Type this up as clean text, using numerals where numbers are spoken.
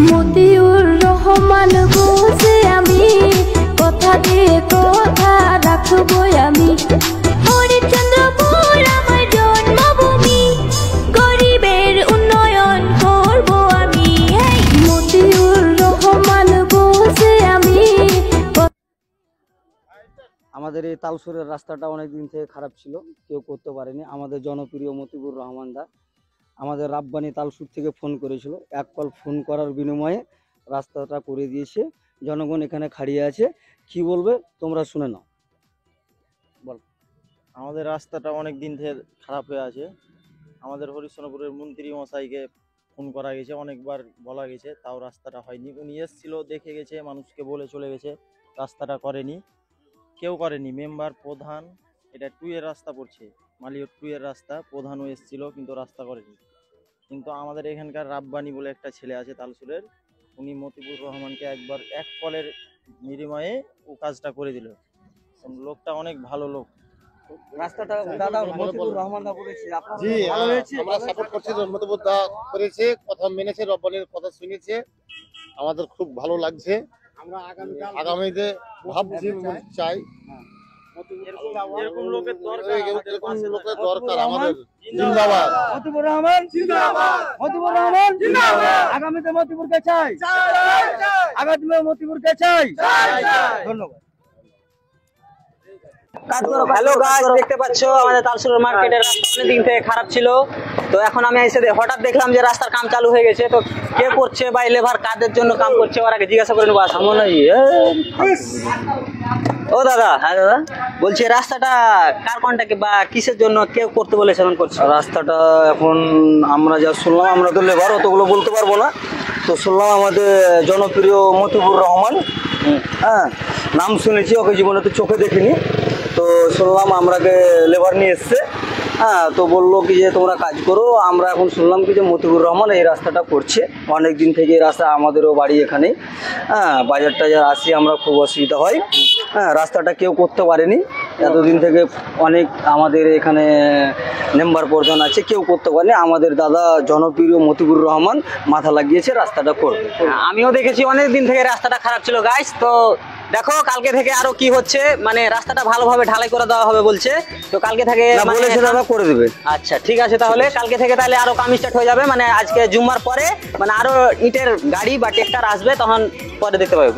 মতিউর রহমান বসে আমি কথা দিয়ে কথা রাখবো আমি। হরিচন্দ্রপুর আমার জন্মভূমি, গরিবের উন্নয়ন করব আমি। মতিউর রহমান বসে আমি। আমাদের এই তালসুরের রাস্তাটা অনেক দিন থেকে খারাপ ছিল, কেউ করতে পারেনি। আমাদের জনপ্রিয় মতিউর রহমান দা আমাদের রাব্বানি তালসুর থেকে ফোন করেছিল, এক কল ফোন করার বিনিময়ে রাস্তাটা করে দিয়েছে। জনগণ এখানে খাড়িয়ে আছে, কি বলবে তোমরা শুনে নাও। বল। আমাদের রাস্তাটা অনেক দিন থেকে খারাপ হয়ে আছে। আমাদের হরিশ্চন্দ্রপুরের মন্ত্রী মশাইকে ফোন করা গেছে, অনেকবার বলা গেছে, তাও রাস্তাটা হয়নি। উনি এসেছিল, দেখে গেছে, মানুষকে বলে চলে গেছে, রাস্তাটা করেনি, কেউ করেনি। মেম্বার প্রধান, এটা 2 এর রাস্তা পড়ছে, মালিয়র 2 এর রাস্তা, প্রধানও এসেছিল কিন্তু রাস্তা করেনি। কিন্তু আমাদের এখানকার রাব্বানি বলে একটা ছেলে আছে তালসুরের, উনি মতিউর রহমানকে একবার এক কলের বিনিময়ে ও কাজটা করে দিল। লোকটা অনেক ভালো লোক। রাস্তাটা দাদা মতিউর রহমান দা করেছে, আপনারা জি ভালো হয়েছে, আমরা সাপোর্ট করছি। মতিউর দা করেছে, কথা মেনেছে, রব্বানির কথা শুনেছে, আমাদের খুব ভালো লাগছে। আমরা আগামীতে ভাবছি চাই এরকম লোকের দরকার আমাদের। জিন্দাবাদ মতিউর রহমান, জিন্দাবাদ মতিউর রহমান, জিন্দাবাদ। আগামীতে মতিউরকে চাই, আগামীতে মতিউরকে চাই। ধন্যবাদ। হ্যালো গাইস, দেখতে পাচ্ছ আমাদের তালসুরের মার্কেটের রাস্তা অনেক দিন থেকে খারাপ ছিল। তো এখন আমি এসে হঠাৎ দেখলাম যে রাস্তার কাম চালু হয়ে গেছে। তো কে করছে বা লেবার কাদের জন্য কাম করছে ওরা জিজ্ঞাসা করে নেবো। ও দাদা, হ্যাঁ দাদা, বলছি রাস্তাটা কার কন্টাক্টে বা কিসের জন্য কেউ করতে বলেছে এমন করছে? রাস্তাটা এখন আমরা যা শুনলাম, আমরা তো লেবার অতগুলো বলতে পারবো না, তো শুনলাম আমাদের জনপ্রিয় মতিউর রহমান, হ্যাঁ নাম শুনেছি, ওকে জীবনে তো চোখে দেখিনি, তো শুনলাম আমরাকে লেবার নিয়ে এসছে। হ্যাঁ, তো বললো কি যে তোমরা কাজ করো। আমরা এখন শুনলাম কি যে মতিউর রহমান এই রাস্তাটা করছে। অনেক দিন থেকে এই রাস্তা, আমাদেরও বাড়ি এখানেই, হ্যাঁ বাজার টাজার আসি আমরা, খুব অসুবিধা হয়। হ্যাঁ, রাস্তাটা কেউ করতে পারেনি এতদিন থেকে, অনেক আমাদের এখানে মেম্বার প্রধান আছে, কেউ করতে পারেনি। আমাদের দাদা জনপ্রিয় মতিউর রহমান মাথা লাগিয়েছে, রাস্তাটা করবে। আমিও দেখেছি অনেক দিন থেকে রাস্তাটা খারাপ ছিল গাইস। তো দেখো কালকে থেকে আরো কি হচ্ছে, মানে রাস্তাটা ভালোভাবে ঢালাই করে দেওয়া হবে বলছে। তো কালকে থেকে বলেছে দাদা করে দেবে। আচ্ছা ঠিক আছে, তাহলে কালকে থেকে তাহলে আরো কাম স্টার্ট হয়ে যাবে। মানে আজকে জুম্মার পরে মানে আরো ইটের গাড়ি বা ট্রাক্টর আসবে, তখন পরে দেখতে পাবে।